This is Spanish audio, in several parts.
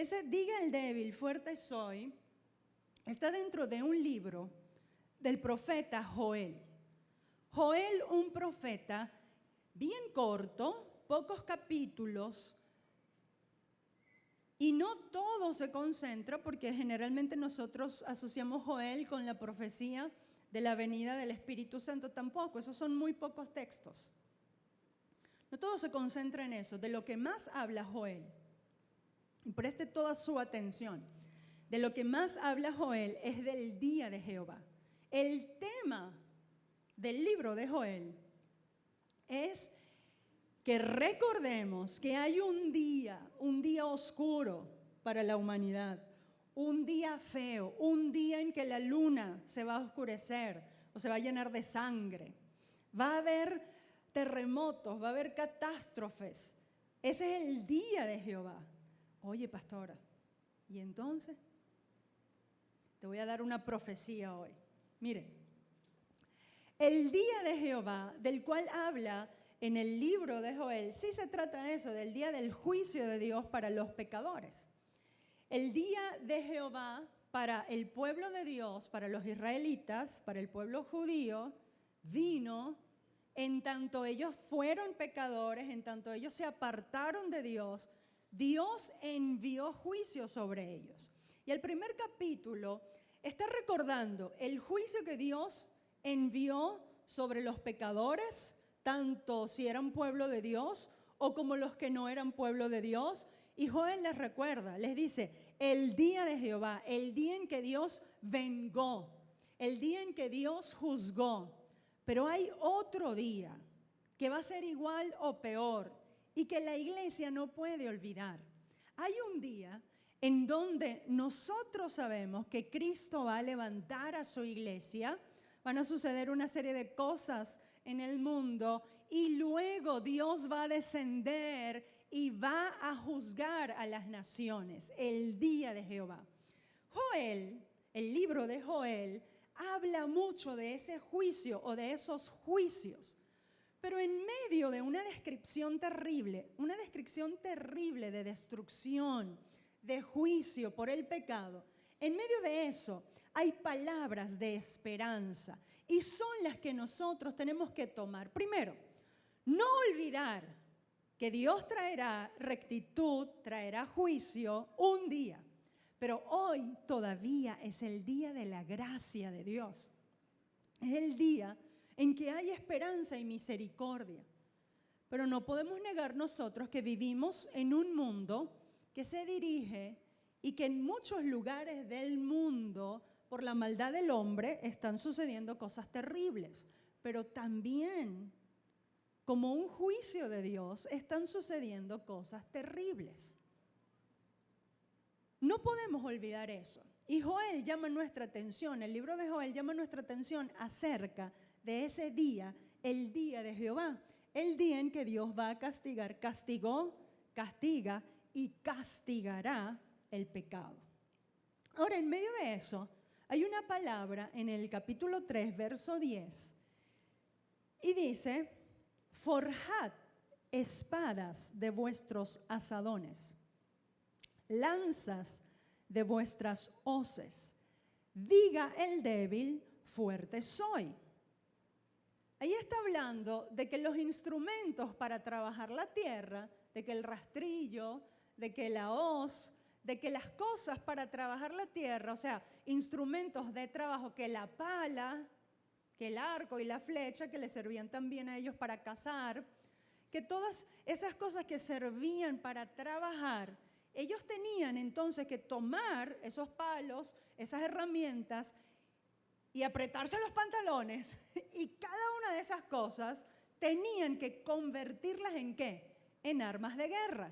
Ese diga el débil, fuerte soy, está dentro de un libro del profeta Joel. Joel, un profeta bien corto, pocos capítulos, y no todo se concentra porque generalmente nosotros asociamos Joel con la profecía de la venida del Espíritu Santo, tampoco, esos son muy pocos textos. No todo se concentra en eso, de lo que más habla Joel. Y preste toda su atención. De lo que más habla Joel es del día de Jehová. El tema del libro de Joel es que recordemos que hay un día oscuro para la humanidad, un día feo, un día en que la luna se va a oscurecer o se va a llenar de sangre. Va a haber terremotos, va a haber catástrofes. Ese es el día de Jehová. Oye, pastora, ¿y entonces? Te voy a dar una profecía hoy. Miren, el día de Jehová, del cual habla en el libro de Joel, sí se trata de eso, del día del juicio de Dios para los pecadores. El día de Jehová para el pueblo de Dios, para los israelitas, para el pueblo judío, vino en tanto ellos fueron pecadores, en tanto ellos se apartaron de Dios, Dios envió juicio sobre ellos. Y el primer capítulo está recordando el juicio que Dios envió sobre los pecadores, tanto si eran pueblo de Dios o como los que no eran pueblo de Dios. Y Joel les recuerda, les dice, el día de Jehová, el día en que Dios vengó, el día en que Dios juzgó. Pero hay otro día que va a ser igual o peor y que la iglesia no puede olvidar. Hay un día en donde nosotros sabemos que Cristo va a levantar a su iglesia, van a suceder una serie de cosas en el mundo y luego Dios va a descender y va a juzgar a las naciones, el día de Jehová. Joel, el libro de Joel, habla mucho de ese juicio o de esos juicios. Pero en medio de una descripción terrible de destrucción, de juicio por el pecado, en medio de eso hay palabras de esperanza y son las que nosotros tenemos que tomar. Primero, no olvidar que Dios traerá rectitud, traerá juicio un día, pero hoy todavía es el día de la gracia de Dios. Es el día en que hay esperanza y misericordia. Pero no podemos negar nosotros que vivimos en un mundo que se dirige y que en muchos lugares del mundo, por la maldad del hombre, están sucediendo cosas terribles. Pero también, como un juicio de Dios, están sucediendo cosas terribles. No podemos olvidar eso. Y Joel llama nuestra atención, el libro de Joel llama nuestra atención acerca de ese día, el día de Jehová, el día en que Dios va a castigar, castigó, castiga y castigará el pecado. Ahora, en medio de eso, hay una palabra en el capítulo 3, verso 10, y dice, forjad espadas de vuestros asadones, lanzas de vuestras hoces, diga el débil, fuerte soy. Ahí está hablando de que los instrumentos para trabajar la tierra, de que el rastrillo, de que la hoz, de que las cosas para trabajar la tierra, o sea, instrumentos de trabajo, que la pala, que el arco y la flecha, que le servían también a ellos para cazar, que todas esas cosas que servían para trabajar, ellos tenían entonces que tomar esos palos, esas herramientas y apretarse los pantalones y cada una de esas cosas tenían que convertirlas ¿en qué? En armas de guerra.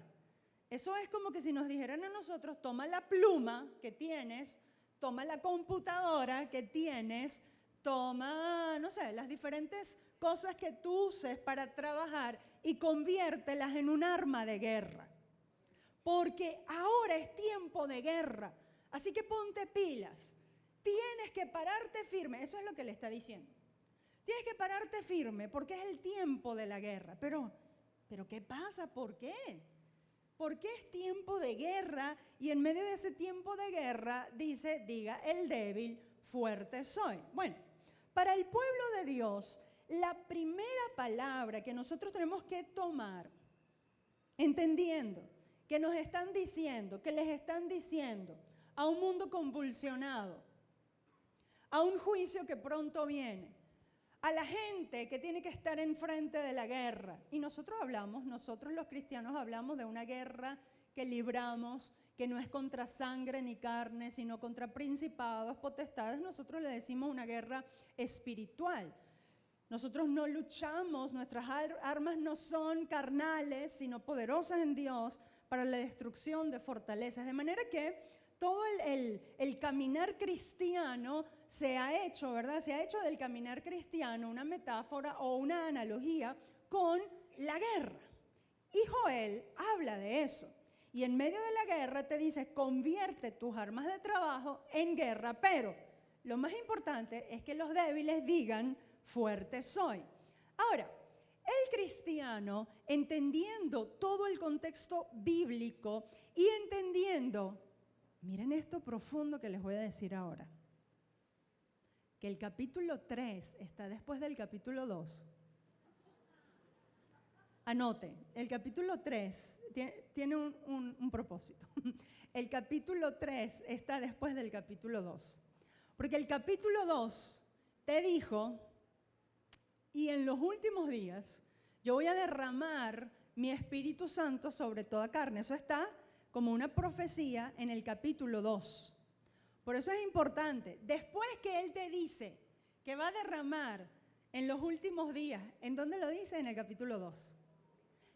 Eso es como que si nos dijeran a nosotros, toma la pluma que tienes, toma la computadora que tienes, toma, no sé, las diferentes cosas que tú uses para trabajar y conviértelas en un arma de guerra. Porque ahora es tiempo de guerra, así que ponte pilas. Tienes que pararte firme, eso es lo que le está diciendo. Tienes que pararte firme porque es el tiempo de la guerra. Pero ¿qué pasa? ¿Por qué? ¿Por qué es tiempo de guerra? Y en medio de ese tiempo de guerra dice, diga el débil, fuerte soy. Bueno, para el pueblo de Dios, la primera palabra que nosotros tenemos que tomar, entendiendo que nos están diciendo, que les están diciendo a un mundo convulsionado, a un juicio que pronto viene, a la gente que tiene que estar enfrente de la guerra. Y nosotros los cristianos hablamos de una guerra que libramos, que no es contra sangre ni carne, sino contra principados, potestades. Nosotros le decimos una guerra espiritual. Nosotros no luchamos, nuestras armas no son carnales, sino poderosas en Dios para la destrucción de fortalezas. De manera que todo el caminar cristiano se ha hecho, ¿verdad? Se ha hecho del caminar cristiano una metáfora o una analogía con la guerra. Y Joel habla de eso. Y en medio de la guerra te dice, convierte tus armas de trabajo en guerra, pero lo más importante es que los débiles digan, fuerte soy. Ahora, el cristiano, entendiendo todo el contexto bíblico y entendiendo, miren esto profundo que les voy a decir ahora, que el capítulo 3 está después del capítulo 2. Anote, el capítulo 3 tiene un propósito. El capítulo 3 está después del capítulo 2. Porque el capítulo 2 te dijo, y en los últimos días yo voy a derramar mi Espíritu Santo sobre toda carne. Eso está como una profecía en el capítulo 2. Por eso es importante, después que Él te dice que va a derramar en los últimos días, ¿en dónde lo dice? En el capítulo 2.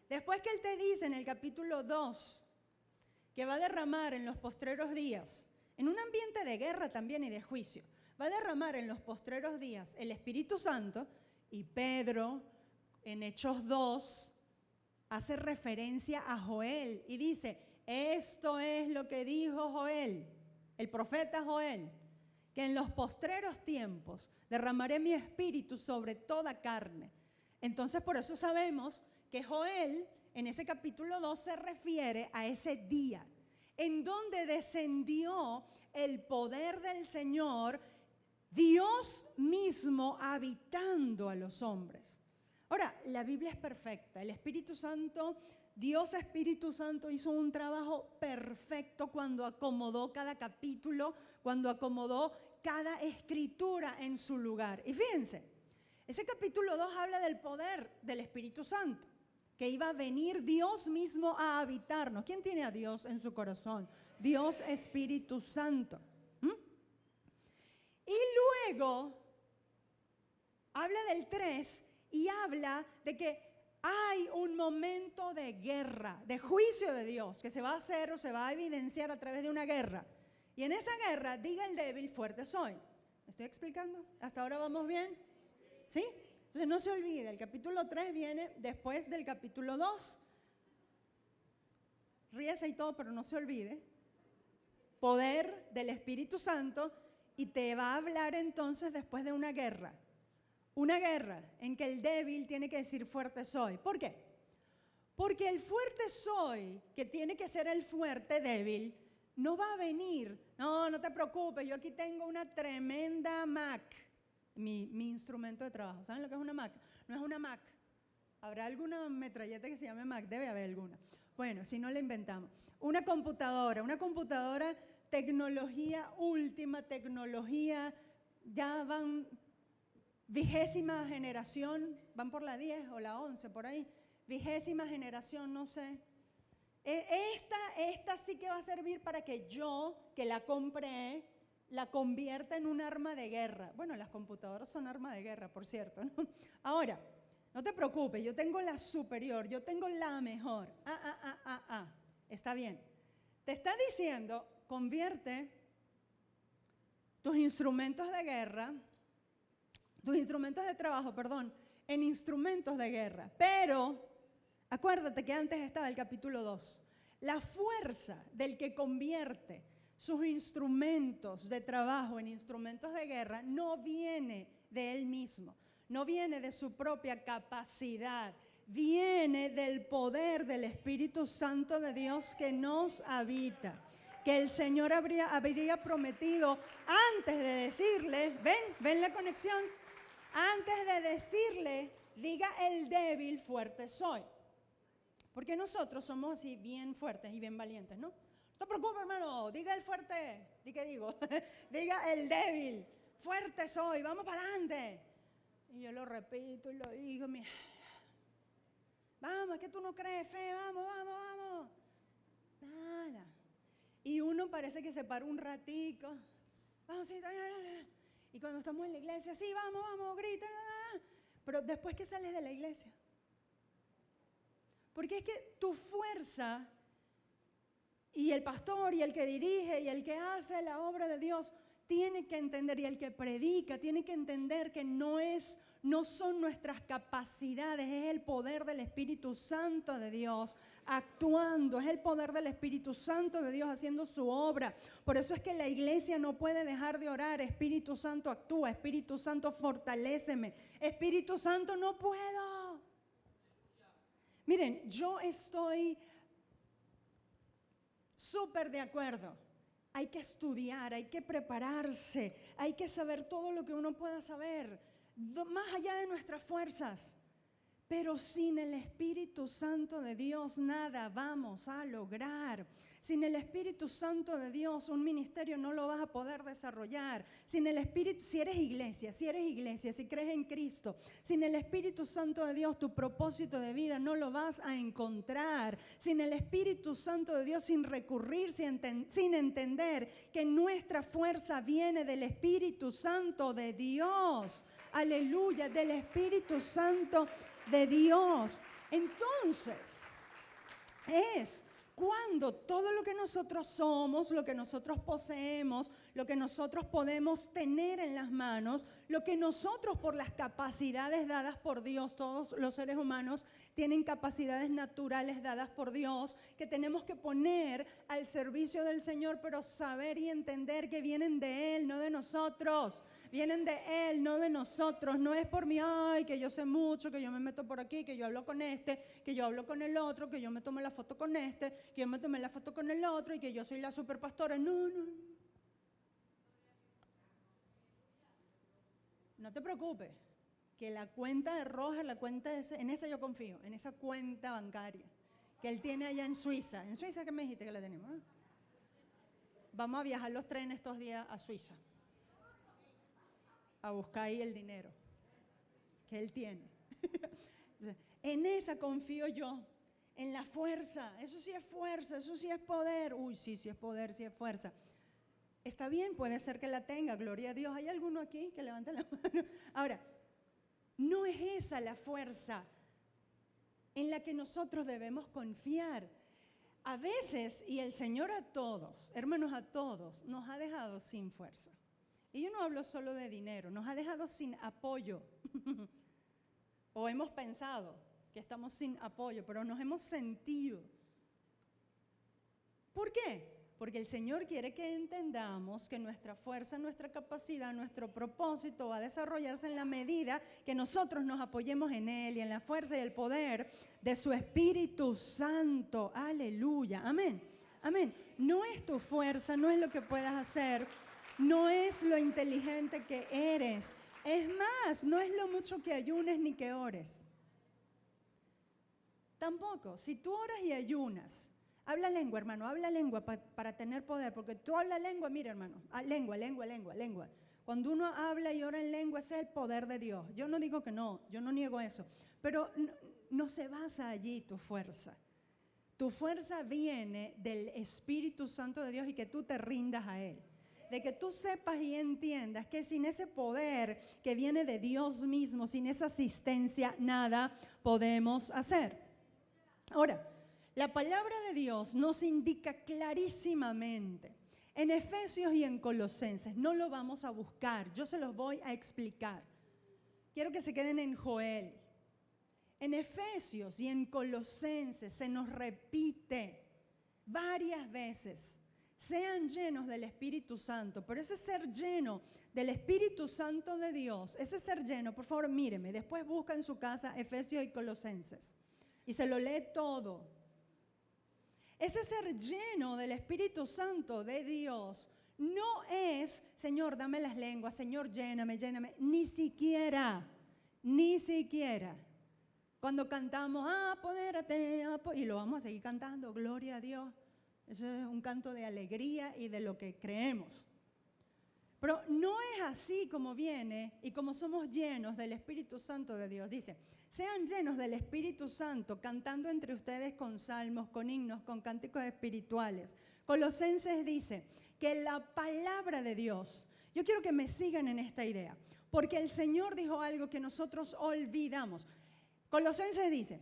Después que Él te dice en el capítulo 2 que va a derramar en los postreros días, en un ambiente de guerra también y de juicio, va a derramar en los postreros días el Espíritu Santo, y Pedro en Hechos 2 hace referencia a Joel y dice, esto es lo que dijo Joel, el profeta Joel, que en los postreros tiempos derramaré mi espíritu sobre toda carne. Entonces por eso sabemos que Joel en ese capítulo 2 se refiere a ese día en donde descendió el poder del Señor, Dios mismo habitando a los hombres. Ahora, la Biblia es perfecta, el Espíritu Santo, Dios Espíritu Santo hizo un trabajo perfecto cuando acomodó cada capítulo, cuando acomodó cada escritura en su lugar. Y fíjense, ese capítulo 2 habla del poder del Espíritu Santo, que iba a venir Dios mismo a habitarnos. ¿Quién tiene a Dios en su corazón? Dios Espíritu Santo. Y luego habla del 3 y habla de que hay un momento de guerra, de juicio de Dios, que se va a hacer o se va a evidenciar a través de una guerra. Y en esa guerra, diga el débil, fuerte soy. ¿Me estoy explicando? ¿Hasta ahora vamos bien? ¿Sí? Entonces no se olvide, el capítulo 3 viene después del capítulo 2. Ríese y todo, pero no se olvide. Poder del Espíritu Santo. Y te va a hablar entonces después de una guerra en que el débil tiene que decir fuerte soy. ¿Por qué? Porque el fuerte soy, que tiene que ser el fuerte débil, no va a venir. No te preocupes, yo aquí tengo una tremenda Mac, mi instrumento de trabajo. ¿Saben lo que es una Mac? No es una Mac. ¿Habrá alguna metralleta que se llame Mac? Debe haber alguna. Bueno, si no la inventamos. Una computadora tecnología última, tecnología, ya van 20ª generación, van por la 10 o la 11 por ahí, 20ª generación, no sé. Esta sí que va a servir para que yo, que la compré, la convierta en un arma de guerra. Bueno, las computadoras son armas de guerra, por cierto, ¿no? Ahora, no te preocupes, yo tengo la superior, yo tengo la mejor. Está bien. Te está diciendo, convierte tus instrumentos de guerra, tus instrumentos de trabajo, en instrumentos de guerra. Pero, acuérdate que antes estaba el capítulo 2. La fuerza del que convierte sus instrumentos de trabajo en instrumentos de guerra no viene de él mismo, no viene de su propia capacidad, viene del poder del Espíritu Santo de Dios que nos habita. Que el Señor habría prometido antes de decirle, ven la conexión, antes de decirle, diga el débil, fuerte soy. Porque nosotros somos así bien fuertes y bien valientes, ¿no? No te preocupes, hermano, diga el fuerte, diga el débil, fuerte soy, vamos para adelante. Y yo lo repito y lo digo, mira, vamos, es que tú no crees fe, vamos. Nada. Y uno parece que se para un ratico, vamos, sí, y cuando estamos en la iglesia, sí, vamos, grita, pero después que sales de la iglesia. Porque es que tu fuerza y el pastor y el que dirige y el que hace la obra de Dios tiene que entender, y el que predica tiene que entender que no son nuestras capacidades, es el poder del Espíritu Santo de Dios actuando, es el poder del Espíritu Santo de Dios haciendo su obra. Por eso es que la iglesia no puede dejar de orar, Espíritu Santo actúa, Espíritu Santo fortaléceme, Espíritu Santo no puedo. Miren, yo estoy súper de acuerdo. Hay que estudiar, hay que prepararse, hay que saber todo lo que uno pueda saber, más allá de nuestras fuerzas. Pero sin el Espíritu Santo de Dios nada vamos a lograr. Sin el Espíritu Santo de Dios un ministerio no lo vas a poder desarrollar. Sin el Espíritu, si eres iglesia, si crees en Cristo, sin el Espíritu Santo de Dios tu propósito de vida no lo vas a encontrar. Sin el Espíritu Santo de Dios, sin recurrir, sin entender que nuestra fuerza viene del Espíritu Santo de Dios. Aleluya, del Espíritu Santo de Dios. Entonces, es cuando todo lo que nosotros somos, lo que nosotros poseemos, lo que nosotros podemos tener en las manos, lo que nosotros por las capacidades dadas por Dios, todos los seres humanos tienen capacidades naturales dadas por Dios, que tenemos que poner al servicio del Señor, pero saber y entender que vienen de Él, no de nosotros. Vienen de Él, no de nosotros. No es por mí, ay, que yo sé mucho, que yo me meto por aquí, que yo hablo con este, que yo hablo con el otro, que yo me tomo la foto con este, que yo me tomé la foto con el otro y que yo soy la superpastora. No. No te preocupes, que la cuenta de Roger, en esa yo confío, en esa cuenta bancaria que él tiene allá en Suiza. ¿En Suiza qué me dijiste que la tenemos? Vamos a viajar los 3 en estos días a Suiza, a buscar ahí el dinero que él tiene. Entonces, en esa confío yo, en la fuerza. Eso sí es fuerza, eso sí es poder. Uy, sí es poder, sí es fuerza. Está bien, puede ser que la tenga, gloria a Dios. ¿Hay alguno aquí que levante la mano? Ahora, no es esa la fuerza en la que nosotros debemos confiar. A veces, y el Señor a todos, hermanos, a todos, nos ha dejado sin fuerza. Y yo no hablo solo de dinero, nos ha dejado sin apoyo. O hemos pensado que estamos sin apoyo, pero nos hemos sentido. ¿Por qué? Porque el Señor quiere que entendamos que nuestra fuerza, nuestra capacidad, nuestro propósito va a desarrollarse en la medida que nosotros nos apoyemos en Él y en la fuerza y el poder de su Espíritu Santo. Aleluya, amén, amén. No es tu fuerza, no es lo que puedas hacer, no es lo inteligente que eres. Es más, no es lo mucho que ayunes ni que ores. Tampoco, si tú oras y ayunas, habla lengua, hermano, habla lengua para tener poder, porque tú hablas lengua, mira, hermano, lengua. Cuando uno habla y ora en lengua, ese es el poder de Dios. Yo no digo que no, yo no niego eso, pero no se basa allí tu fuerza. Tu fuerza viene del Espíritu Santo de Dios y que tú te rindas a Él. De que tú sepas y entiendas que sin ese poder que viene de Dios mismo, sin esa asistencia, nada podemos hacer. Ahora, la palabra de Dios nos indica clarísimamente en Efesios y en Colosenses. No lo vamos a buscar, yo se los voy a explicar. Quiero que se queden en Joel. En Efesios y en Colosenses se nos repite varias veces: sean llenos del Espíritu Santo. Pero ese ser lleno del Espíritu Santo de Dios, ese ser lleno, por favor míreme, después busca en su casa Efesios y Colosenses y se lo lee todo. Ese ser lleno del Espíritu Santo de Dios no es, Señor, dame las lenguas, Señor, lléname, lléname, ni siquiera. Cuando cantamos, apodérate, y lo vamos a seguir cantando, gloria a Dios. Eso es un canto de alegría y de lo que creemos. Pero no es así como viene y como somos llenos del Espíritu Santo de Dios. Dice, sean llenos del Espíritu Santo, cantando entre ustedes con salmos, con himnos, con cánticos espirituales. Colosenses dice que la palabra de Dios, yo quiero que me sigan en esta idea, porque el Señor dijo algo que nosotros olvidamos. Colosenses dice,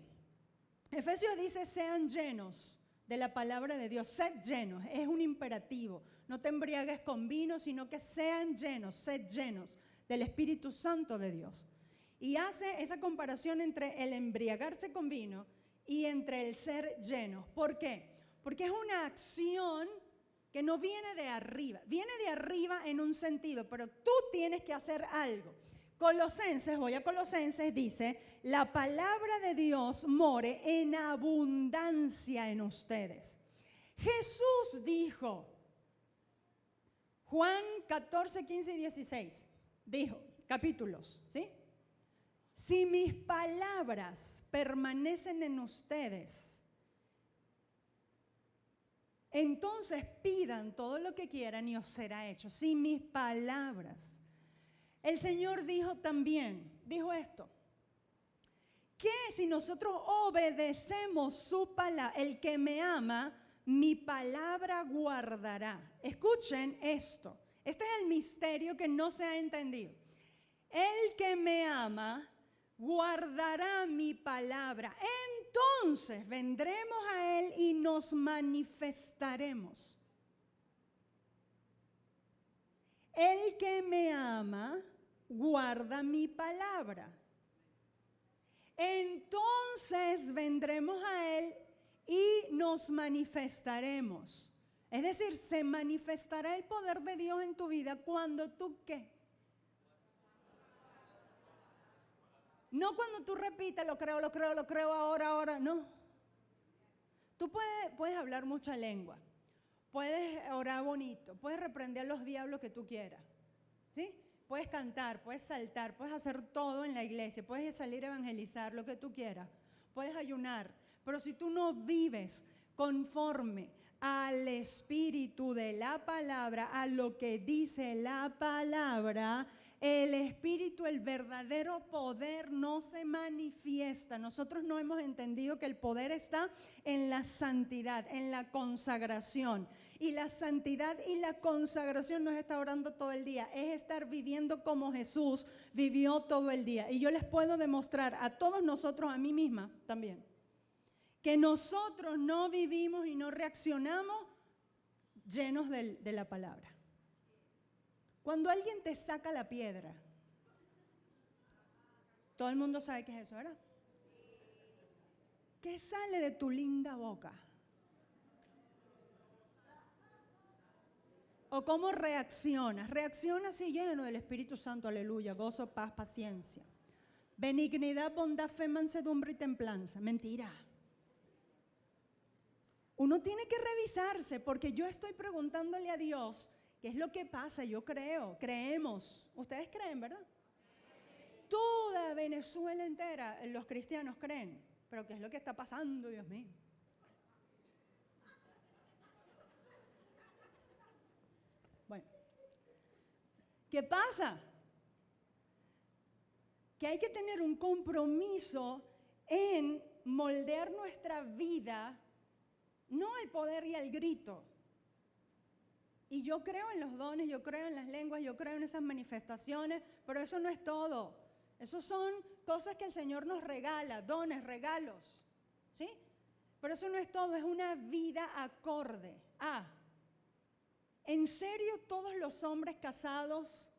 Efesios dice, sean llenos de la palabra de Dios, sed llenos, es un imperativo, no te embriagues con vino, sino que sean llenos, sed llenos del Espíritu Santo de Dios. Y hace esa comparación entre el embriagarse con vino y entre el ser llenos. ¿Por qué? Porque es una acción que no viene de arriba, viene de arriba en un sentido, pero tú tienes que hacer algo. Colosenses, voy a Colosenses, dice, la palabra de Dios more en abundancia en ustedes. Jesús dijo, Juan 14, 15 y 16, dijo, capítulos, ¿sí? Si mis palabras permanecen en ustedes, entonces pidan todo lo que quieran y os será hecho. Si mis palabras. El Señor dijo también, dijo esto, que si nosotros obedecemos su palabra, el que me ama, mi palabra guardará. Escuchen esto, este es el misterio que no se ha entendido. El que me ama, guardará mi palabra. Entonces vendremos a Él y nos manifestaremos. El que me ama, guarda mi palabra. Entonces vendremos a Él y nos manifestaremos. Es decir, se manifestará el poder de Dios en tu vida cuando tú, ¿qué? No cuando tú repites, lo creo, ahora, no. Tú puedes hablar mucha lengua, puedes orar bonito, puedes reprender a los diablos que tú quieras, ¿sí? Puedes cantar, puedes saltar, puedes hacer todo en la iglesia, puedes salir a evangelizar, lo que tú quieras, puedes ayunar, pero si tú no vives conforme al espíritu de la palabra, a lo que dice la palabra, el espíritu, el verdadero poder no se manifiesta. Nosotros no hemos entendido que el poder está en la santidad, en la consagración. Y la santidad y la consagración no es estar orando todo el día, es estar viviendo como Jesús vivió todo el día. Y yo les puedo demostrar a todos nosotros, a mí misma también, que nosotros no vivimos y no reaccionamos llenos de la palabra. Cuando alguien te saca la piedra, todo el mundo sabe qué es eso, ¿verdad? ¿Qué sale de tu linda boca? ¿O cómo reaccionas? Reaccionas así lleno del Espíritu Santo, aleluya, gozo, paz, paciencia, benignidad, bondad, fe, mansedumbre y templanza. Mentira. Uno tiene que revisarse porque yo estoy preguntándole a Dios, ¿qué es lo que pasa? Yo creo, creemos. Ustedes creen, ¿verdad? Toda Venezuela entera, los cristianos creen. Pero ¿qué es lo que está pasando, Dios mío? Bueno, ¿qué pasa? Que hay que tener un compromiso en moldear nuestra vida, no al poder y al grito. Y yo creo en los dones, yo creo en las lenguas, yo creo en esas manifestaciones, pero eso no es todo. Eso son cosas que el Señor nos regala, dones, regalos, ¿sí? Pero eso no es todo, es una vida acorde a. ¿En serio todos los hombres casados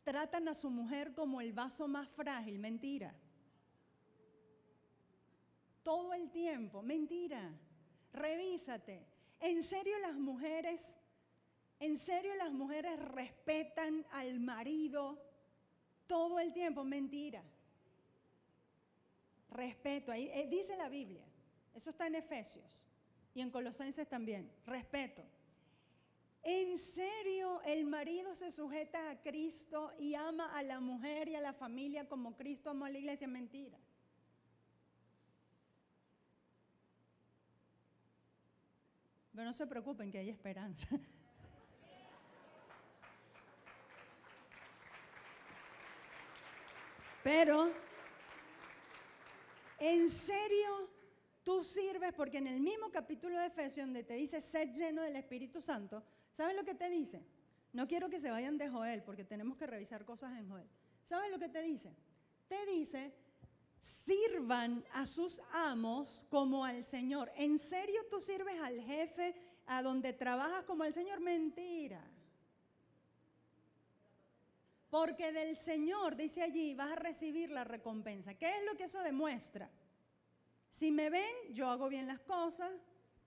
tratan a su mujer como el vaso más frágil? Mentira. Todo el tiempo, mentira. Revísate. ¿En serio las mujeres ¿En serio las mujeres respetan al marido todo el tiempo? Mentira. Respeto, ahí dice la Biblia. Eso está en Efesios y en Colosenses también. Respeto. ¿En serio el marido se sujeta a Cristo y ama a la mujer y a la familia como Cristo amó a la iglesia? Mentira. Pero no se preocupen que hay esperanza. Pero, ¿en serio tú sirves? Porque en el mismo capítulo de Efesios, donde te dice, sed lleno del Espíritu Santo, ¿sabes lo que te dice? No quiero que se vayan de Joel, porque tenemos que revisar cosas en Joel. ¿Sabes lo que te dice? Te dice, sirvan a sus amos como al Señor. ¿En serio tú sirves al jefe a donde trabajas como al Señor? Mentira. Porque del Señor, dice allí, vas a recibir la recompensa. ¿Qué es lo que eso demuestra? Si me ven, yo hago bien las cosas,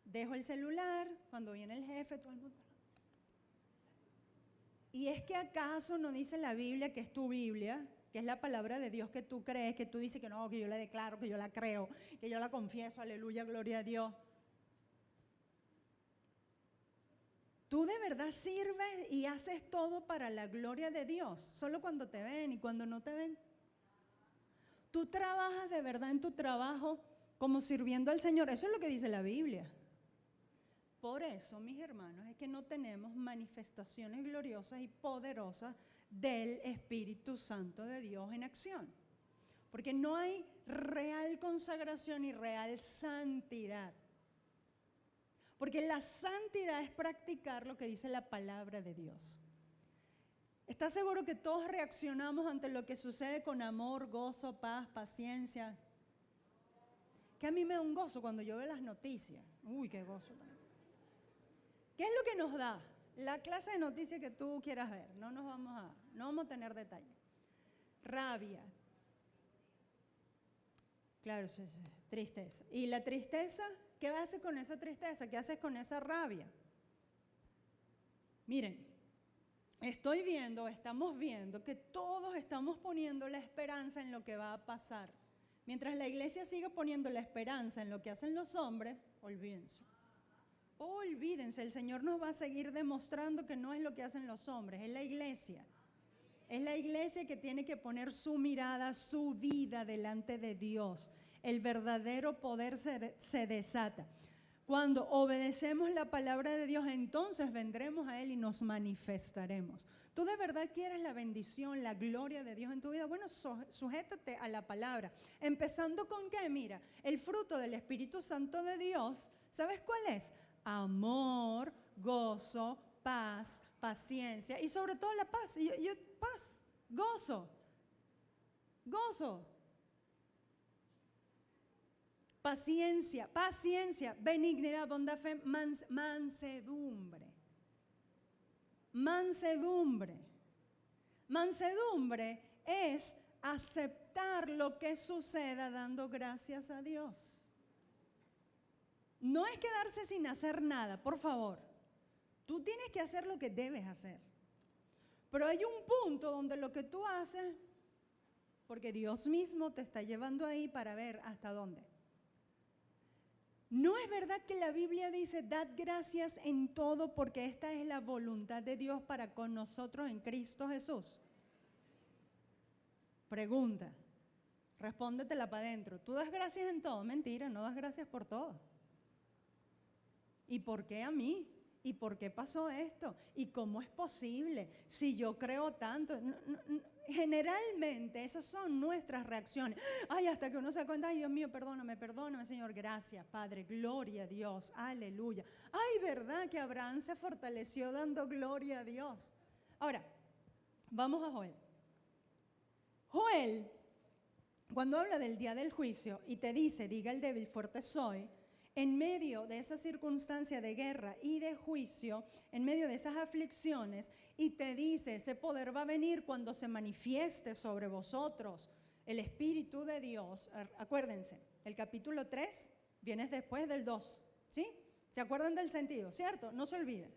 dejo el celular, cuando viene el jefe, todo el mundo. ¿Y es que acaso no dice la Biblia, que es tu Biblia, que es la palabra de Dios que tú crees, que tú dices que no, que yo la declaro, que yo la creo, que yo la confieso, aleluya, gloria a Dios? ¿Tú de verdad sirves y haces todo para la gloria de Dios? Solo cuando te ven y cuando no te ven. ¿Tú trabajas de verdad en tu trabajo como sirviendo al Señor? Eso es lo que dice la Biblia. Por eso, mis hermanos, es que no tenemos manifestaciones gloriosas y poderosas del Espíritu Santo de Dios en acción. Porque no hay real consagración y real santidad. Porque la santidad es practicar lo que dice la palabra de Dios. ¿Estás seguro que todos reaccionamos ante lo que sucede con amor, gozo, paz, paciencia? Que a mí me da un gozo cuando yo veo las noticias. Uy, qué gozo también. ¿Qué es lo que nos da? La clase de noticias que tú quieras ver. No vamos a tener detalle. Rabia. Claro, sí, tristeza. ¿Y la tristeza? ¿Qué haces con esa tristeza? ¿Qué haces con esa rabia? Miren, estamos viendo que todos estamos poniendo la esperanza en lo que va a pasar. Mientras la iglesia siga poniendo la esperanza en lo que hacen los hombres, olvídense. Olvídense, el Señor nos va a seguir demostrando que no es lo que hacen los hombres, es la iglesia. Es la iglesia que tiene que poner su mirada, su vida delante de Dios. El verdadero poder se desata. Cuando obedecemos la palabra de Dios, entonces vendremos a Él y nos manifestaremos. ¿Tú de verdad quieres la bendición, la gloria de Dios en tu vida? Bueno, sujétate a la palabra. Empezando con ¿qué? Mira, el fruto del Espíritu Santo de Dios, ¿sabes cuál es? Amor, gozo, paz, paciencia y sobre todo la paz. Paz, gozo. Paciencia, benignidad, bondad, fe, mansedumbre. Mansedumbre es aceptar lo que suceda dando gracias a Dios. No es quedarse sin hacer nada, por favor. Tú tienes que hacer lo que debes hacer. Pero hay un punto donde lo que tú haces, porque Dios mismo te está llevando ahí para ver hasta dónde. ¿No es verdad que la Biblia dice, dad gracias en todo porque esta es la voluntad de Dios para con nosotros en Cristo Jesús? Pregunta, respóndetela para adentro. ¿Tú das gracias en todo? Mentira, no das gracias por todo. ¿Y por qué a mí? ¿Y por qué pasó esto? ¿Y cómo es posible? Si yo creo tanto. Generalmente esas son nuestras reacciones. Ay, hasta que uno se da cuenta, ay Dios mío, perdóname, Señor, gracias, Padre, gloria a Dios, aleluya. Ay, ¿verdad que Abraham se fortaleció dando gloria a Dios? Ahora, vamos a Joel. Joel, cuando habla del día del juicio y te dice, diga el débil, fuerte soy, en medio de esa circunstancia de guerra y de juicio, en medio de esas aflicciones, y te dice, ese poder va a venir cuando se manifieste sobre vosotros el Espíritu de Dios. Acuérdense, el capítulo 3 viene después del 2, ¿sí? ¿Se acuerdan del sentido? ¿Cierto? No se olviden.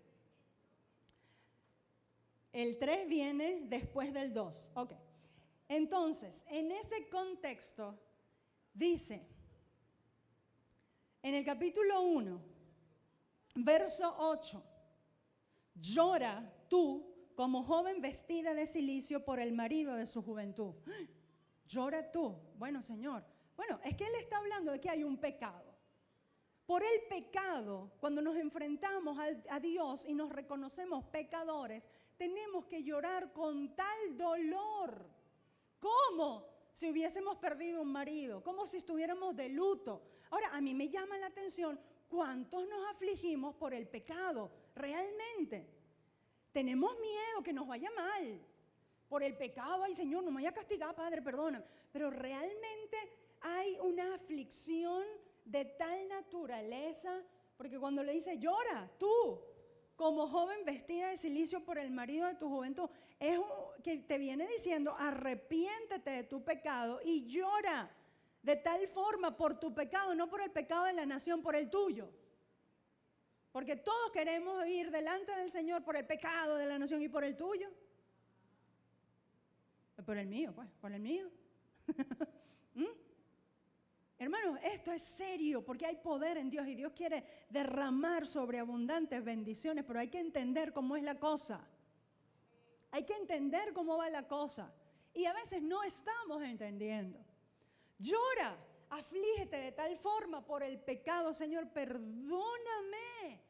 El 3 viene después del 2. Ok. Entonces, en ese contexto, dice, en el capítulo 1, verso 8, llora tú como joven vestida de cilicio por el marido de su juventud. Llora tú. Bueno, Señor. Bueno, es que Él está hablando de que hay un pecado. Por el pecado, cuando nos enfrentamos a Dios y nos reconocemos pecadores, tenemos que llorar con tal dolor. ¿Cómo? Si hubiésemos perdido un marido, como si estuviéramos de luto. Ahora, a mí me llama la atención cuántos nos afligimos por el pecado, realmente. Tenemos miedo que nos vaya mal por el pecado. Ay, Señor, no me vaya a castigar, Padre, perdóname. Pero realmente hay una aflicción de tal naturaleza, porque cuando le dice, llora, tú, como joven vestida de cilicio por el marido de tu juventud, es que te viene diciendo, arrepiéntete de tu pecado y llora de tal forma por tu pecado, no por el pecado de la nación, por el tuyo. Porque todos queremos ir delante del Señor por el pecado de la nación y por el tuyo. Por el mío, pues, por el mío. Hermanos, esto es serio porque hay poder en Dios y Dios quiere derramar sobre abundantes bendiciones, pero hay que entender cómo es la cosa. Hay que entender cómo va la cosa. Y a veces no estamos entendiendo. Llora, aflígete de tal forma por el pecado, Señor, perdóname.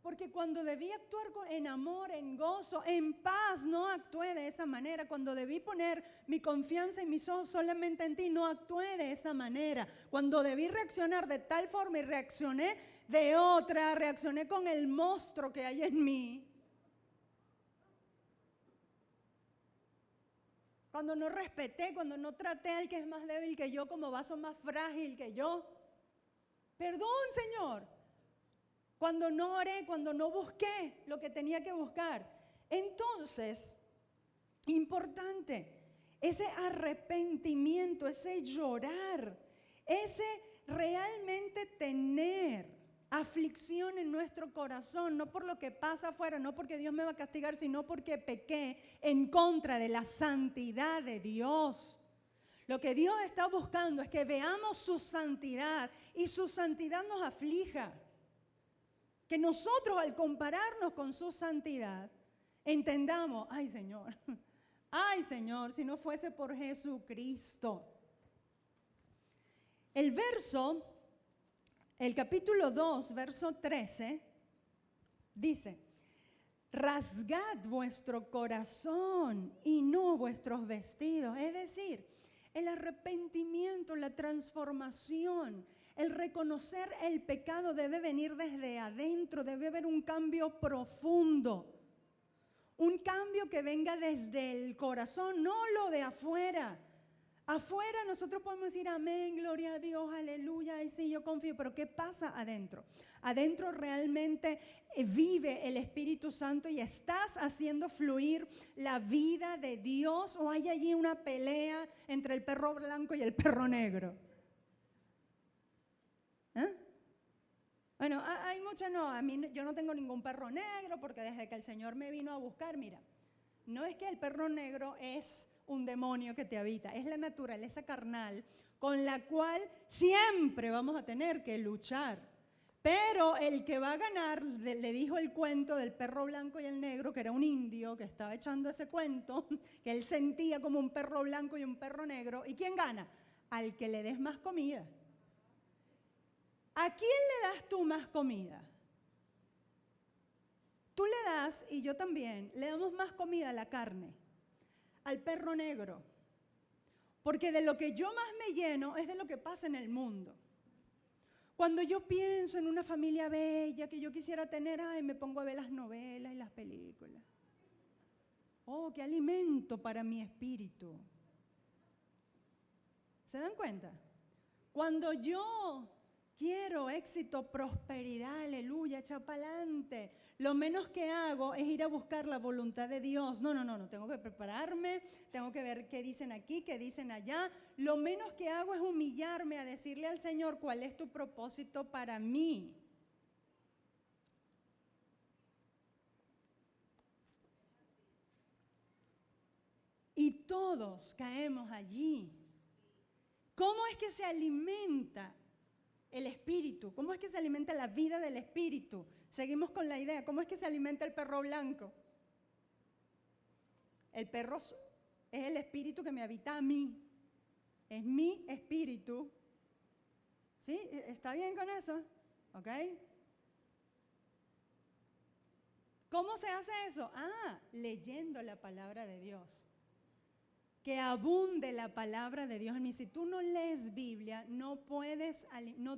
Porque cuando debí actuar en amor, en gozo, en paz, no actué de esa manera. Cuando debí poner mi confianza y mis ojos solamente en ti, no actué de esa manera. Cuando debí reaccionar de tal forma y reaccioné de otra, reaccioné con el monstruo que hay en mí. Cuando no respeté, cuando no traté al que es más débil que yo como vaso más frágil que yo. Perdón, Señor. Cuando no oré, cuando no busqué lo que tenía que buscar. Entonces, importante, ese arrepentimiento, ese llorar, ese realmente tener aflicción en nuestro corazón, no por lo que pasa afuera, no porque Dios me va a castigar, sino porque pequé en contra de la santidad de Dios. Lo que Dios está buscando es que veamos su santidad y su santidad nos aflija. Que nosotros al compararnos con su santidad, entendamos, ay Señor, si no fuese por Jesucristo. El capítulo 2, verso 13, dice, rasgad vuestro corazón y no vuestros vestidos. Es decir, el arrepentimiento, la transformación, el reconocer el pecado debe venir desde adentro, debe haber un cambio profundo. Un cambio que venga desde el corazón, no lo de afuera. Afuera nosotros podemos decir amén, gloria a Dios, aleluya, y sí, yo confío, pero ¿qué pasa adentro? Adentro realmente vive el Espíritu Santo y estás haciendo fluir la vida de Dios, o hay allí una pelea entre el perro blanco y el perro negro. Bueno, hay muchas no, yo no tengo ningún perro negro porque desde que el Señor me vino a buscar, mira, no es que el perro negro es un demonio que te habita, es la naturaleza carnal con la cual siempre vamos a tener que luchar. Pero el que va a ganar, le dijo el cuento del perro blanco y el negro, que era un indio que estaba echando ese cuento, que él sentía como un perro blanco y un perro negro. ¿Y quién gana? Al que le des más comida. ¿A quién le das tú más comida? Tú le das, y yo también, le damos más comida a la carne, al perro negro. Porque de lo que yo más me lleno es de lo que pasa en el mundo. Cuando yo pienso en una familia bella que yo quisiera tener, ay, me pongo a ver las novelas y las películas. Oh, qué alimento para mi espíritu. ¿Se dan cuenta? Cuando yo quiero éxito, prosperidad, aleluya, echa para adelante, lo menos que hago es ir a buscar la voluntad de Dios. No, tengo que prepararme, tengo que ver qué dicen aquí, qué dicen allá. Lo menos que hago es humillarme a decirle al Señor cuál es tu propósito para mí. y todos caemos allí. ¿Cómo es que se alimenta el espíritu? ¿Cómo es que se alimenta la vida del espíritu? Seguimos con la idea. ¿Cómo es que se alimenta el perro blanco? El perro es el espíritu que me habita a mí. Es mi espíritu. ¿Sí? ¿Está bien con eso? ¿Ok? ¿Cómo se hace eso? Leyendo la palabra de Dios. Que abunde la palabra de Dios en mí. Si tú no lees Biblia, no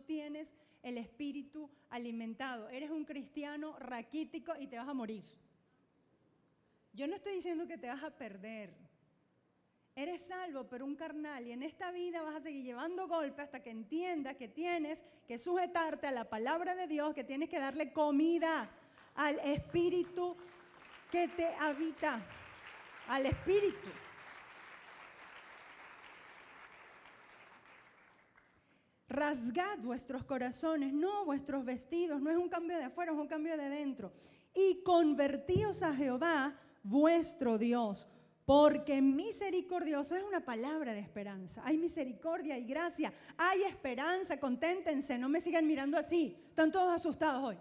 tienes el espíritu alimentado. Eres un cristiano raquítico y te vas a morir. Yo no estoy diciendo que te vas a perder. Eres salvo, pero un carnal, y en esta vida vas a seguir llevando golpes hasta que entiendas que tienes que sujetarte a la palabra de Dios, que tienes que darle comida al espíritu que te habita, al espíritu. Rasgad vuestros corazones, no vuestros vestidos. No es un cambio de afuera, es un cambio de dentro. Y convertíos a Jehová, vuestro Dios, porque misericordioso es una palabra de esperanza. Hay misericordia y gracia, hay esperanza, conténtense, no me sigan mirando así. Están todos asustados hoy.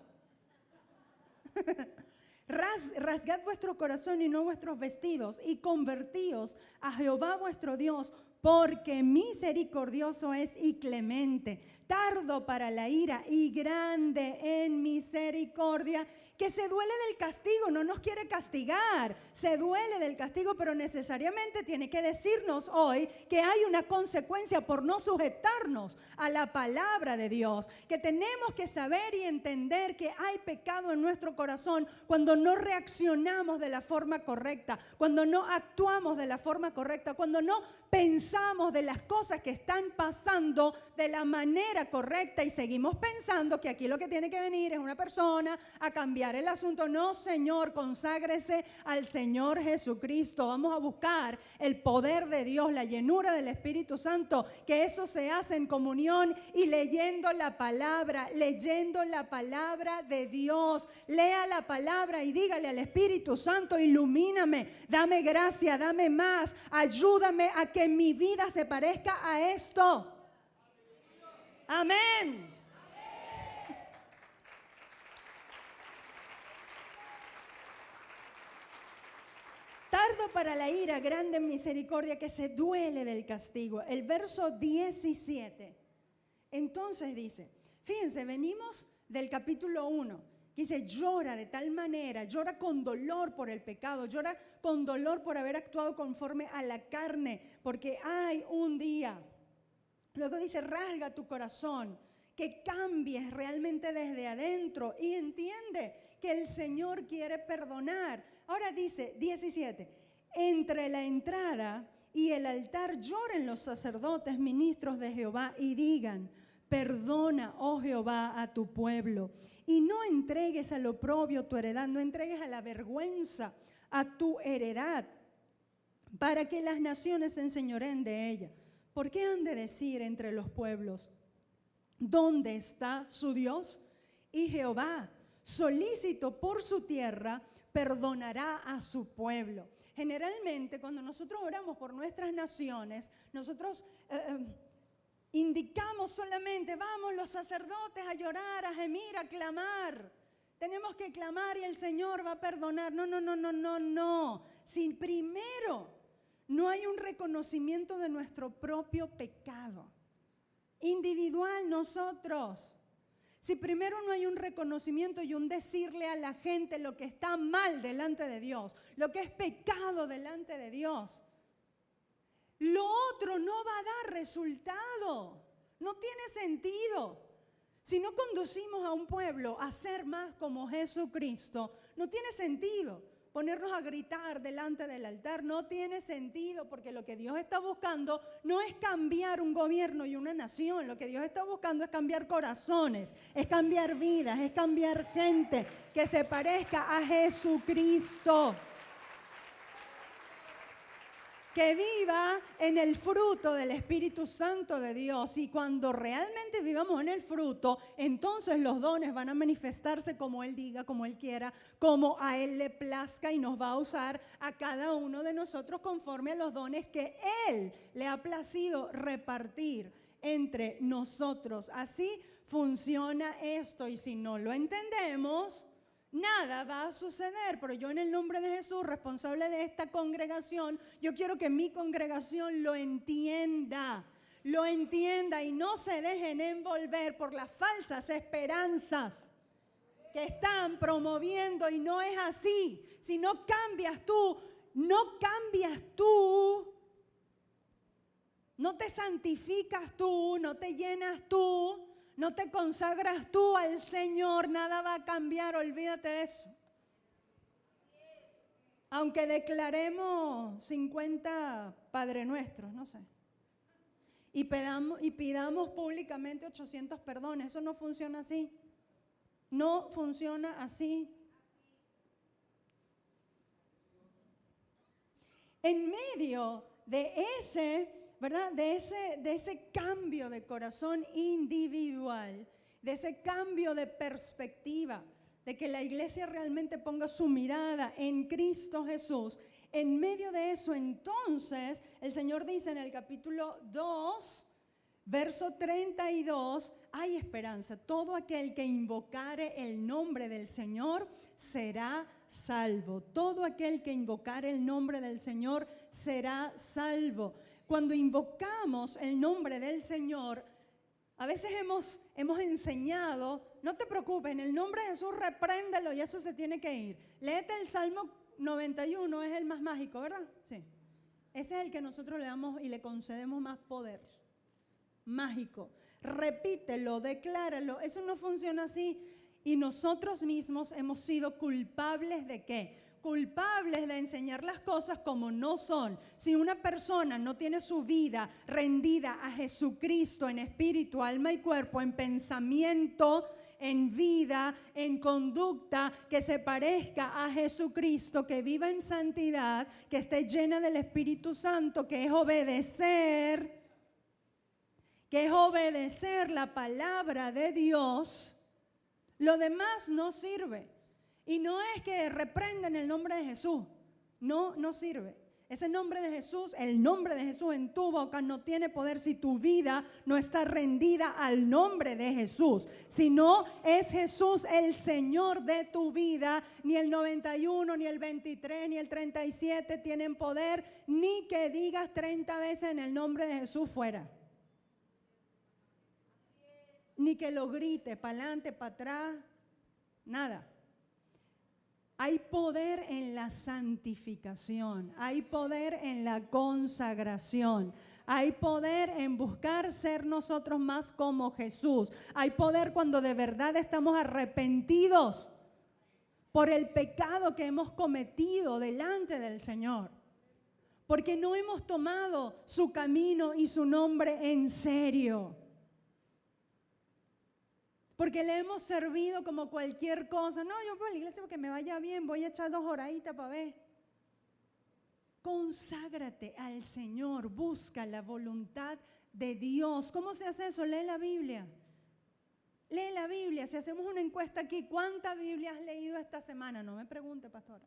Rasgad vuestro corazón y no vuestros vestidos, y convertíos a Jehová vuestro Dios, porque misericordioso es y clemente, tardo para la ira y grande en misericordia, que se duele del castigo, no nos quiere castigar, se duele del castigo, pero necesariamente tiene que decirnos hoy que hay una consecuencia por no sujetarnos a la palabra de Dios, que tenemos que saber y entender que hay pecado en nuestro corazón cuando no reaccionamos de la forma correcta, cuando no actuamos de la forma correcta, cuando no pensamos de las cosas que están pasando de la manera correcta y seguimos pensando que aquí lo que tiene que venir es una persona a cambiar el asunto. No, Señor, conságrese al Señor Jesucristo. Vamos a buscar el poder de Dios, la llenura del Espíritu Santo, que eso se hace en comunión y leyendo la palabra de Dios. Lea la palabra y dígale al Espíritu Santo, ilumíname, dame gracia, dame más, ayúdame a que mi vida se parezca a esto. Amén. Tardo para la ira, grande en misericordia, que se duele del castigo. El verso 17. Entonces dice, fíjense, venimos del capítulo 1, que dice, llora de tal manera, llora con dolor por el pecado, llora con dolor por haber actuado conforme a la carne, porque hay un día. Luego dice, rasga tu corazón, que cambies realmente desde adentro y entiende que el Señor quiere perdonar. Ahora dice 17, entre la entrada y el altar lloren los sacerdotes, ministros de Jehová, y digan, perdona, oh Jehová, a tu pueblo, y no entregues al oprobio tu heredad, no entregues a la vergüenza a tu heredad, para que las naciones se enseñoreen de ella. ¿Por qué han de decir entre los pueblos, ¿dónde está su Dios? Y Jehová, solícito por su tierra, perdonará a su pueblo. Generalmente, cuando nosotros oramos por nuestras naciones, nosotros indicamos solamente, vamos los sacerdotes a llorar, a gemir, a clamar. Tenemos que clamar y el Señor va a perdonar. No. Si primero no hay un reconocimiento de nuestro propio pecado, individual nosotros. Si primero no hay un reconocimiento y un decirle a la gente lo que está mal delante de Dios, lo que es pecado delante de Dios, lo otro no va a dar resultado, no tiene sentido. Si no conducimos a un pueblo a ser más como Jesucristo, no tiene sentido. Ponernos a gritar delante del altar no tiene sentido, porque lo que Dios está buscando no es cambiar un gobierno y una nación. Lo que Dios está buscando es cambiar corazones, es cambiar vidas, es cambiar gente que se parezca a Jesucristo. que viva en el fruto del Espíritu Santo de Dios. Y cuando realmente vivamos en el fruto, entonces los dones van a manifestarse como Él diga, como Él quiera, como a Él le plazca, y nos va a usar a cada uno de nosotros conforme a los dones que Él le ha placido repartir entre nosotros. Así funciona esto, y si no lo entendemos, nada va a suceder. Pero yo, en el nombre de Jesús, responsable de esta congregación, yo quiero que mi congregación lo entienda y no se dejen envolver por las falsas esperanzas que están promoviendo. Y no es así. Si no cambias tú, no te santificas tú, no te llenas tú, no te consagras tú al Señor, nada va a cambiar, olvídate de eso. Aunque declaremos 50 Padre Nuestros, no sé, y pidamos públicamente 800 perdones, eso no funciona así. No funciona así. En medio de ese, ¿verdad? De ese cambio de corazón individual, de ese cambio de perspectiva, de que la iglesia realmente ponga su mirada en Cristo Jesús. En medio de eso, entonces, el Señor dice en el capítulo 2, verso 32, hay esperanza. Todo aquel que invocare el nombre del Señor será salvo. Todo aquel que invocare el nombre del Señor será salvo. Cuando invocamos el nombre del Señor, a veces hemos enseñado, no te preocupes, en el nombre de Jesús repréndelo y eso se tiene que ir. Léete el Salmo 91, es el más mágico, ¿verdad? Sí. Ese es el que nosotros le damos y le concedemos más poder. Mágico. Repítelo, decláralo. Eso no funciona así. Y nosotros mismos hemos sido culpables ¿de qué? Culpables de enseñar las cosas como no son. Si una persona no tiene su vida rendida a Jesucristo en espíritu, alma y cuerpo, en pensamiento, en vida, en conducta, que se parezca a Jesucristo, que viva en santidad, que esté llena del Espíritu Santo, que es obedecer la palabra de Dios, lo demás no sirve. Y no es que reprenden el nombre de Jesús, no sirve. Ese nombre de Jesús, el nombre de Jesús en tu boca no tiene poder si tu vida no está rendida al nombre de Jesús. Si no es Jesús el Señor de tu vida, ni el 91, ni el 23, ni el 37 tienen poder, ni que digas 30 veces en el nombre de Jesús fuera. Ni que lo grite para adelante, para atrás, nada. Hay poder en la santificación, hay poder en la consagración, hay poder en buscar ser nosotros más como Jesús. Hay poder cuando de verdad estamos arrepentidos por el pecado que hemos cometido delante del Señor. Porque no hemos tomado su camino y su nombre en serio. Porque le hemos servido como cualquier cosa. No, yo voy a la iglesia porque me vaya bien, voy a echar 2 horaditas para ver. Conságrate al Señor, busca la voluntad de Dios. ¿Cómo se hace eso? Lee la Biblia. Lee la Biblia. Si hacemos una encuesta aquí, ¿cuánta Biblia has leído esta semana? No me pregunte, pastora.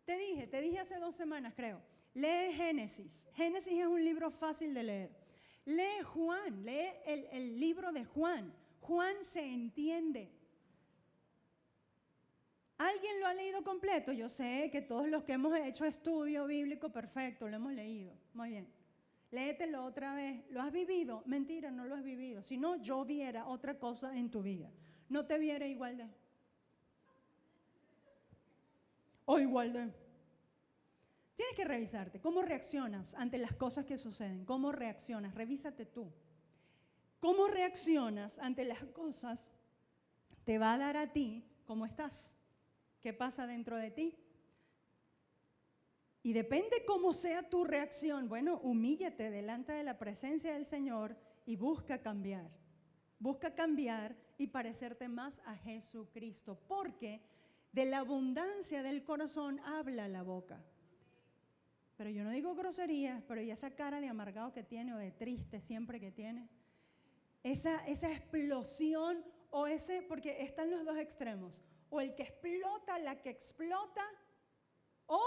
Te dije hace 2 semanas, creo. Lee Génesis. Génesis es un libro fácil de leer. Lee Juan, lee el libro de Juan. Juan se entiende. ¿Alguien lo ha leído completo? Yo sé que todos los que hemos hecho estudio bíblico, perfecto, lo hemos leído. Muy bien. Léetelo otra vez. ¿Lo has vivido? Mentira, no lo has vivido. Si no, yo viera otra cosa en tu vida. No te viera igual de. O igual de. Tienes que revisarte. ¿Cómo reaccionas ante las cosas que suceden? ¿Cómo reaccionas? Revísate tú. ¿Cómo reaccionas ante las cosas? Te va a dar a ti cómo estás. ¿Qué pasa dentro de ti? Y depende cómo sea tu reacción. Bueno, humíllate delante de la presencia del Señor y busca cambiar. Busca cambiar y parecerte más a Jesucristo. Porque de la abundancia del corazón habla la boca. pero yo no digo groserías, pero ¿y esa cara de amargado que tiene o de triste siempre que tiene? Esa explosión o ese, porque están los dos extremos, o el que explota, la que explota, o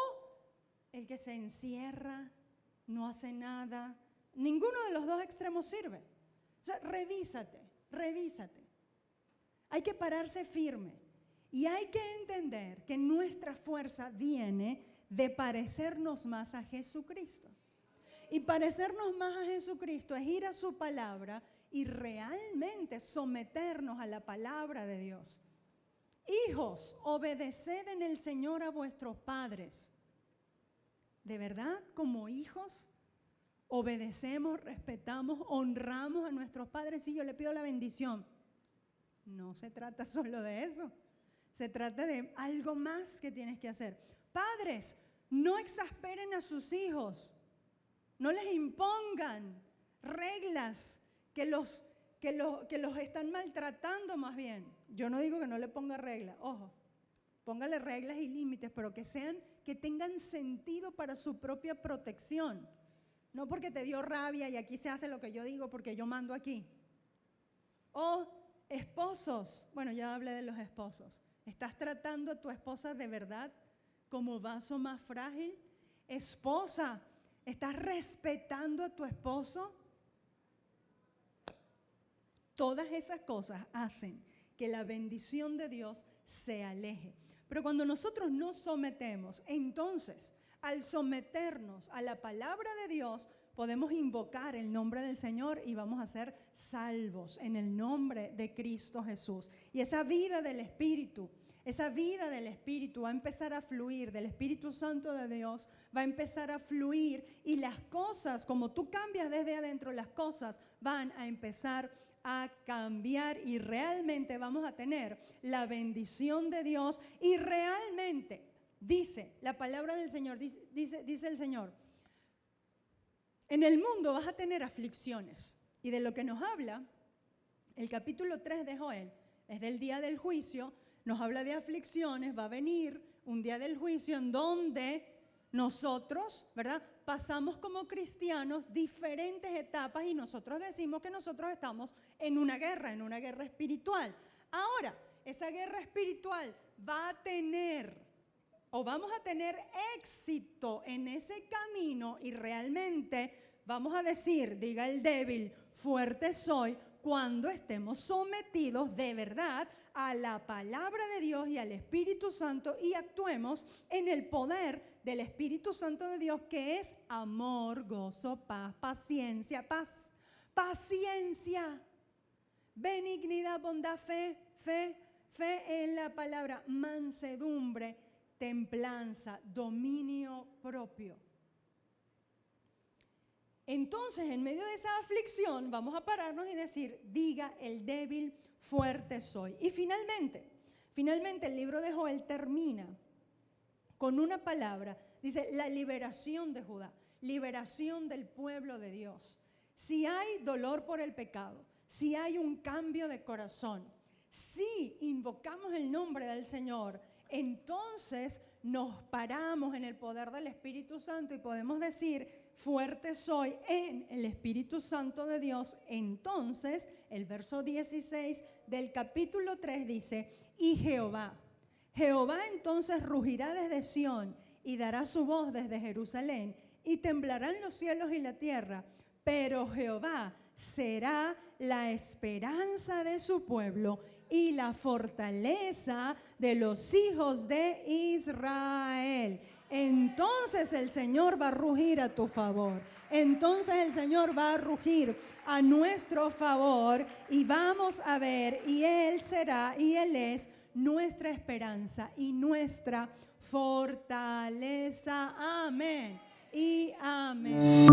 el que se encierra, no hace nada. Ninguno de los dos extremos sirve. O sea, revísate. Hay que pararse firme y hay que entender que nuestra fuerza viene de parecernos más a Jesucristo. Y parecernos más a Jesucristo es ir a su palabra y realmente someternos a la palabra de Dios. Hijos, obedeced en el Señor a vuestros padres. ¿De verdad, como hijos, obedecemos, respetamos, honramos a nuestros padres? Sí, yo le pido la bendición. No se trata solo de eso. Se trata de algo más que tienes que hacer. Padres, no exasperen a sus hijos. No les impongan reglas que los están maltratando más bien. Yo no digo que no le ponga reglas, ojo. Póngale reglas y límites, pero que tengan sentido para su propia protección. No porque te dio rabia y aquí se hace lo que yo digo porque yo mando aquí. O esposos, bueno, ya hablé de los esposos. ¿Estás tratando a tu esposa de verdad como vaso más frágil? Esposa, ¿estás respetando a tu esposo? Todas esas cosas hacen que la bendición de Dios se aleje. Pero cuando nosotros nos sometemos, entonces, al someternos a la palabra de Dios, podemos invocar el nombre del Señor y vamos a ser salvos en el nombre de Cristo Jesús. Y esa vida del Espíritu va a empezar a fluir, del Espíritu Santo de Dios va a empezar a fluir y las cosas, como tú cambias desde adentro, las cosas van a empezar a cambiar y realmente vamos a tener la bendición de Dios y realmente dice la palabra del Señor, dice el Señor, en el mundo vas a tener aflicciones y de lo que nos habla el capítulo 3 de Joel es del día del juicio, nos habla de aflicciones, va a venir un día del juicio en donde nosotros, ¿verdad?, pasamos como cristianos diferentes etapas y nosotros decimos que nosotros estamos en una guerra espiritual. Ahora, esa guerra espiritual va a tener o vamos a tener éxito en ese camino y realmente vamos a decir, diga el débil, fuerte soy, cuando estemos sometidos de verdad a la palabra de Dios y al Espíritu Santo y actuemos en el poder del Espíritu Santo de Dios, que es amor, gozo, paz, paciencia, benignidad, bondad, fe en la palabra, mansedumbre, templanza, dominio propio. Entonces, en medio de esa aflicción, vamos a pararnos y decir, diga el débil, fuerte soy. Y finalmente el libro de Joel termina con una palabra, dice la liberación de Judá, liberación del pueblo de Dios. Si hay dolor por el pecado, si hay un cambio de corazón, si invocamos el nombre del Señor, entonces nos paramos en el poder del Espíritu Santo y podemos decir, fuerte soy en el Espíritu Santo de Dios. Entonces, el verso 16 del capítulo 3 dice, y Jehová entonces rugirá desde Sión y dará su voz desde Jerusalén y temblarán los cielos y la tierra, pero Jehová será la esperanza de su pueblo y la fortaleza de los hijos de Israel. Entonces el Señor va a rugir a tu favor. Entonces el Señor va a rugir a nuestro favor y vamos a ver, y Él será, y Él es nuestra esperanza y nuestra fortaleza. Amén y amén.